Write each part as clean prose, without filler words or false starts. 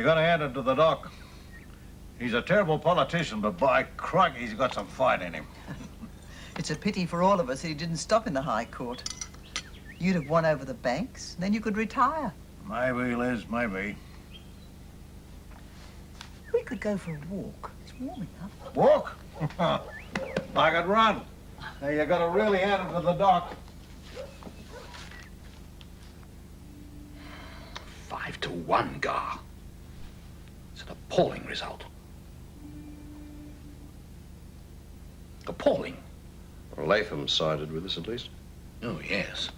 got to add it to the dock. He's a terrible politician, but by crikey, he's got some fight in him. It's a pity for all of us that he didn't stop in the High Court. You'd have won over the banks, and then you could retire. Maybe, Liz, maybe. We could go for a walk. It's warm enough. Walk? I could run. Now, you got to really add it to the dock. 5-1, Gar. It's an appalling result. Appalling. Well, Latham sided with us, at least. Oh, yes.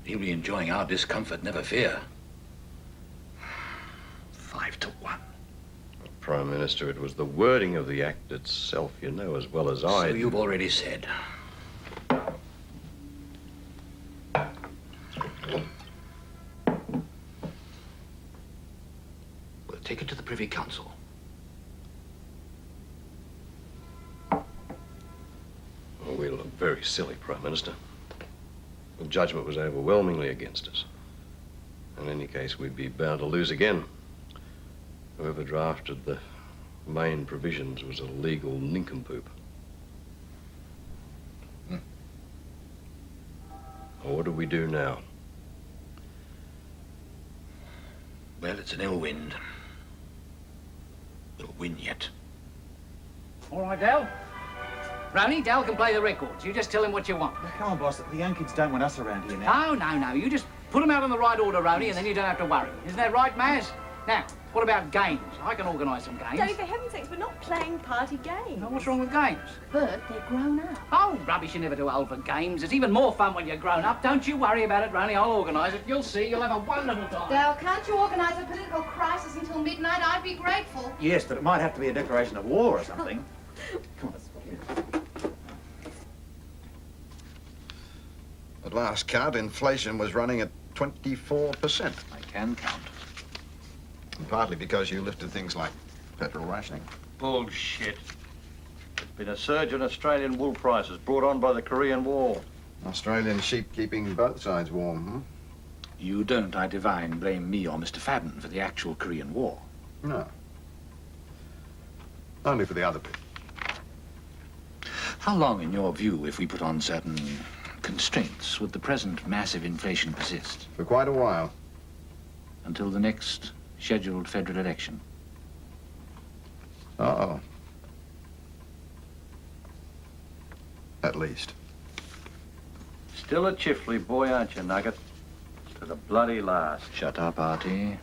He'll be enjoying our discomfort, never fear. 5-1. Prime Minister, it was the wording of the act itself, you know as well as I. So you've already said. We'll take it to the Privy Council. Well, we look very silly, Prime Minister. The judgment was overwhelmingly against us. In any case, we'd be bound to lose again. Whoever drafted the main provisions was a legal nincompoop. Well, what do we do now? Well, it's an ill wind. We'll win yet. All right, Dal. Brownie, Dal can play the records. You just tell him what you want. Now, come on, boss. The young kids don't want us around here now. No. You just put them out in the right order, Rony, and then you don't have to worry. Isn't that right, Maz? Now, what about games? I can organise some games. Daddy, for heaven's sakes, we're not playing party games. Well, what's wrong with games? Bert, they're grown up. Oh, rubbish, you're never too old for games. It's even more fun when you're grown up. Don't you worry about it, Rony. I'll organise it. You'll see. You'll have a wonderful time. Dal, can't you organise a political crisis until midnight? I'd be grateful. Yes, but it might have to be a declaration of war or something. Come on. At last count, inflation was running at 24%. I can count. And partly because you lifted things like petrol rationing. Bullshit. There's been a surge in Australian wool prices brought on by the Korean War. Australian sheep keeping both sides warm, hmm? You don't, I divine, blame me or Mr. Fadden for the actual Korean War. No. Only for the other bit. How long, in your view, if we put on certain constraints, would the present massive inflation persist? For quite a while. Until the next scheduled federal election? Uh-oh. At least. Still a Chifley boy, aren't you, Nugget? To the bloody last. Shut up, Artie.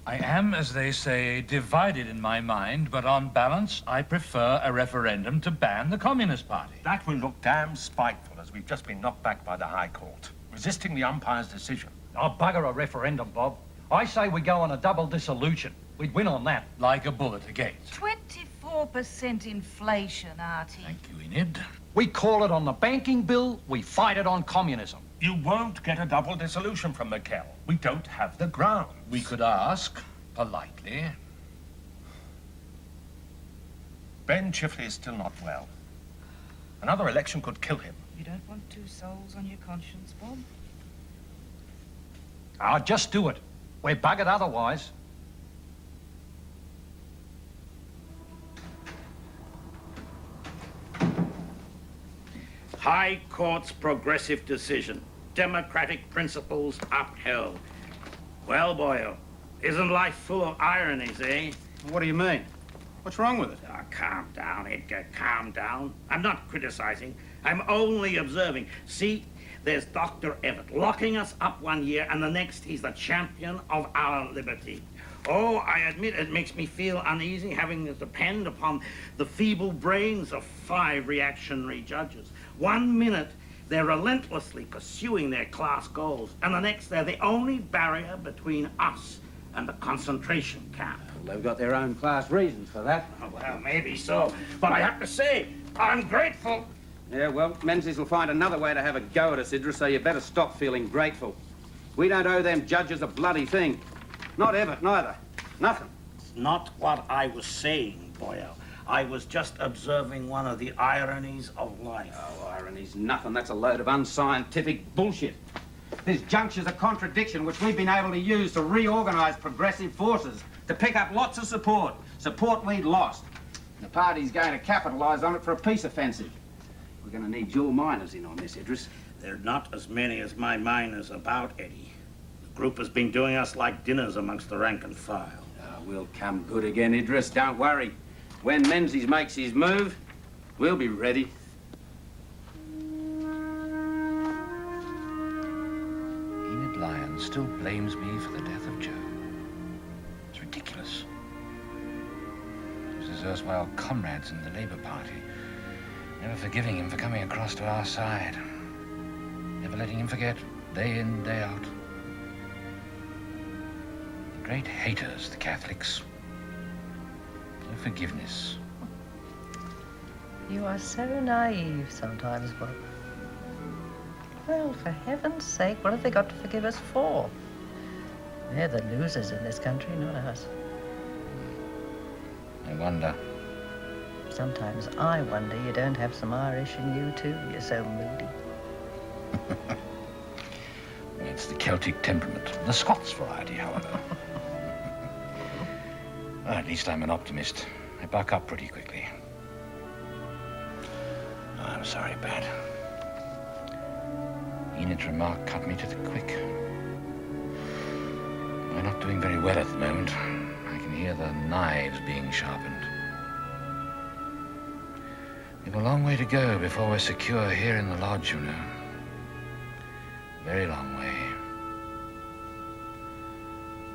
I am, as they say, divided in my mind, but on balance, I prefer a referendum to ban the Communist Party. That will look damn spiteful, as we've just been knocked back by the High Court, resisting the umpire's decision. Oh, bugger a referendum, Bob. I say we go on a double dissolution. We'd win on that. Like a bullet against. 24% inflation, Artie. Thank you, Enid. We call it on the banking bill, we fight it on communism. You won't get a double dissolution from McKell. We don't have the ground. We could ask, politely. Ben Chifley is still not well. Another election could kill him. You don't want two souls on your conscience, Bob? Ah, just do it. We're buggered otherwise. High Court's progressive decision. Democratic principles upheld. Well, boyo, isn't life full of ironies, eh? What do you mean? What's wrong with it? Oh, calm down, Edgar, calm down. I'm not criticizing. I'm only observing. See, there's Dr. Evatt locking us up one year, and the next he's the champion of our liberty. Oh, I admit it makes me feel uneasy having to depend upon the feeble brains of 5 reactionary judges. 1 minute, they're relentlessly pursuing their class goals, and the next, they're the only barrier between us and the concentration camp. Well, they've got their own class reasons for that. Oh, well, maybe so, but I have to say, I'm grateful. Yeah, well, Menzies will find another way to have a go at us, Idris, so you better stop feeling grateful. We don't owe them judges a bloody thing. Not Evatt, neither. Nothing. It's not what I was saying, boyo. I was just observing one of the ironies of life. Oh, irony's nothing. That's a load of unscientific bullshit. This junctures a contradiction which we've been able to use to reorganise progressive forces, to pick up lots of support we'd lost. The party's going to capitalise on it for a peace offensive. We're going to need your miners in on this, Idris. There are not as many as my miners about, Eddie. The group has been doing us like dinners amongst the rank and file. We'll come good again, Idris. Don't worry. When Menzies makes his move, we'll be ready. Enid Lyons still blames me for the death of Joe. It's ridiculous. It was his erstwhile comrades in the Labour Party, never forgiving him for coming across to our side. Never letting him forget, day in, day out. The great haters, the Catholics. No forgiveness. You are so naive sometimes, Bob. Well, for heaven's sake, what have they got to forgive us for? They're the losers in this country, not us. I wonder. Sometimes I wonder you don't have some Irish in you, too. You're so moody. It's the Celtic temperament. The Scots variety, however. Well, at least I'm an optimist. I buck up pretty quickly. Oh, I'm sorry, Pat. Enid's remark cut me to the quick. We're not doing very well at the moment. I can hear the knives being sharpened. We've a long way to go before we're secure here in the lodge, you know. A very long way.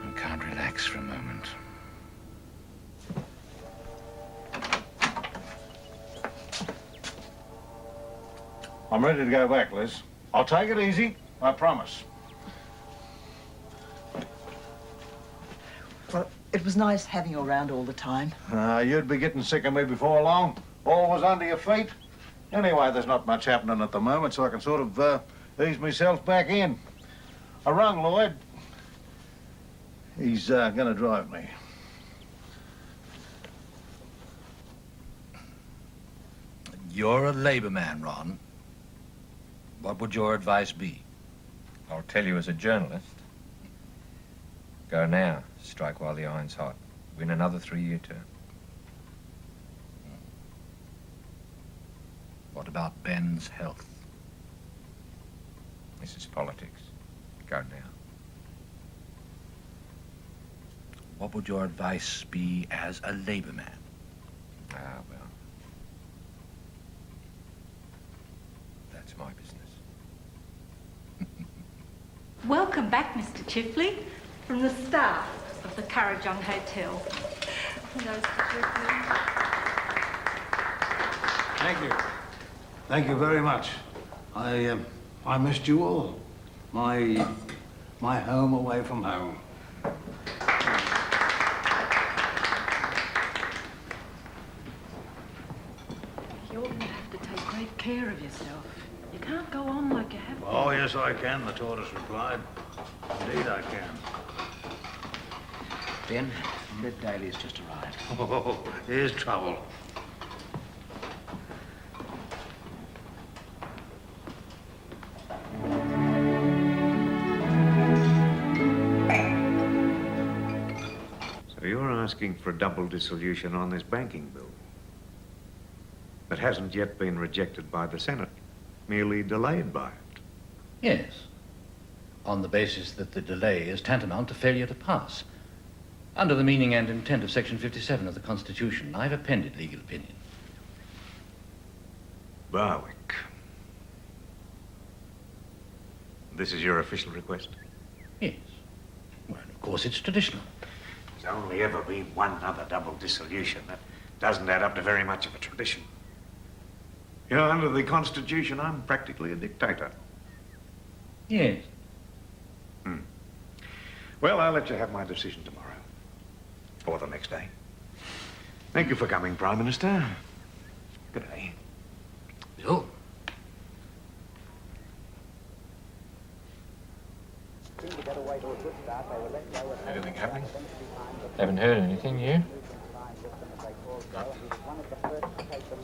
I can't relax for a moment. I'm ready to go back, Liz. I'll take it easy, I promise. Well, it was nice having you around all the time. You'd be getting sick of me before long. All was under your feet. Anyway, there's not much happening at the moment, so I can sort of ease myself back in. I rung Lloyd. He's going to drive me. You're a Labour man, Ron. What would your advice be? I'll tell you as a journalist. Go now. Strike while the iron's hot. Win another 3-year term. What about Ben's health? This is politics. Go now. What would your advice be as a Labour man? Ah, well. That's my business. Welcome back, Mr. Chifley, from the staff of the Currajong Hotel. Hello, Mr. Chifley. Thank you. Thank you very much. I missed you all. My home away from home. You're going to have to take great care of yourself. You can't go on like you have been. Oh, yes, I can, the tortoise replied. Indeed, I can. Ben, Ned Daly's just arrived. Oh, here's trouble. So you're asking for a double dissolution on this banking bill that hasn't yet been rejected by the Senate, merely delayed by it. Yes. On the basis that the delay is tantamount to failure to pass. Under the meaning and intent of Section 57 of the Constitution, I've appended legal opinion. Barwick. This is your official request? Yes. Well, of course, it's traditional. There's only ever been one other double dissolution. That doesn't add up to very much of a tradition. You know, under the Constitution, I'm practically a dictator. Yes. Well, I'll let you have my decision tomorrow. Or the next day. Thank you for coming, Prime Minister. Good day. Bill. Anything happening? Haven't heard anything, you?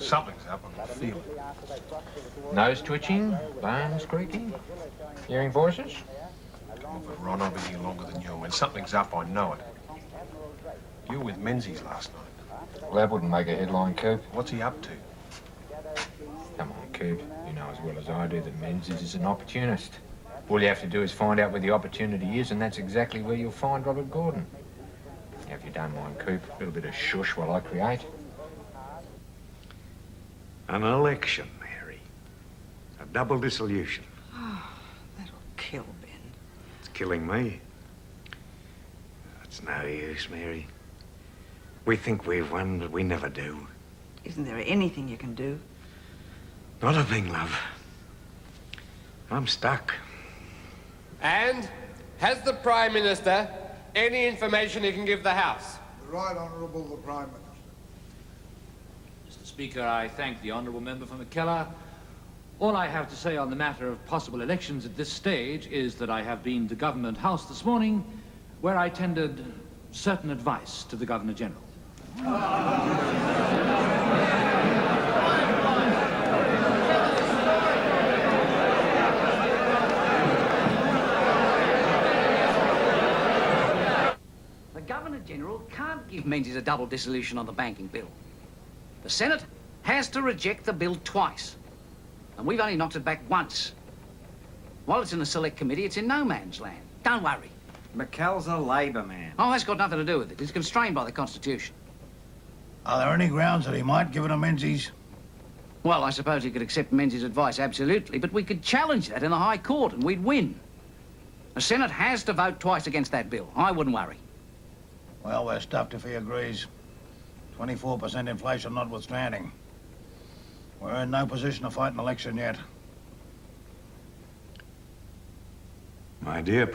Something's up, I can feel it. Nose twitching, bones creaking, hearing voices? Come on, but Ron, I've been here longer than you. When something's up, I know it. You were with Menzies last night. Well, that wouldn't make a headline, Coop. What's he up to? Come on, Coop. You know as well as I do that Menzies is an opportunist. All you have to do is find out where the opportunity is, and that's exactly where you'll find Robert Gordon. Now, if you don't mind, Coop, a little bit of shush while I create. An election, Mary. A double dissolution. Oh, that'll kill Ben. It's killing me. It's no use, Mary. We think we've won, but we never do. Isn't there anything you can do? Not a thing, love. I'm stuck. And has the Prime Minister any information he can give the House? The Right Honourable the Prime Minister. Mr. Speaker, I thank the honourable member for McKellar. All I have to say on the matter of possible elections at this stage is that I have been to Government House this morning, where I tendered certain advice to the Governor-General. The Governor-General can't give Menzies a double dissolution on the banking bill. The Senate has to reject the bill twice. And we've only knocked it back once. While it's in the Select Committee, it's in no man's land. Don't worry. McKell's a Labor man. Oh, that's got nothing to do with it. He's constrained by the Constitution. Are there any grounds that he might give it to Menzies? Well, I suppose he could accept Menzies' advice, absolutely, but we could challenge that in the High Court and we'd win. The Senate has to vote twice against that bill. I wouldn't worry. Well, we're stuffed if he agrees. 24% inflation notwithstanding. We're in no position to fight an election yet. My dear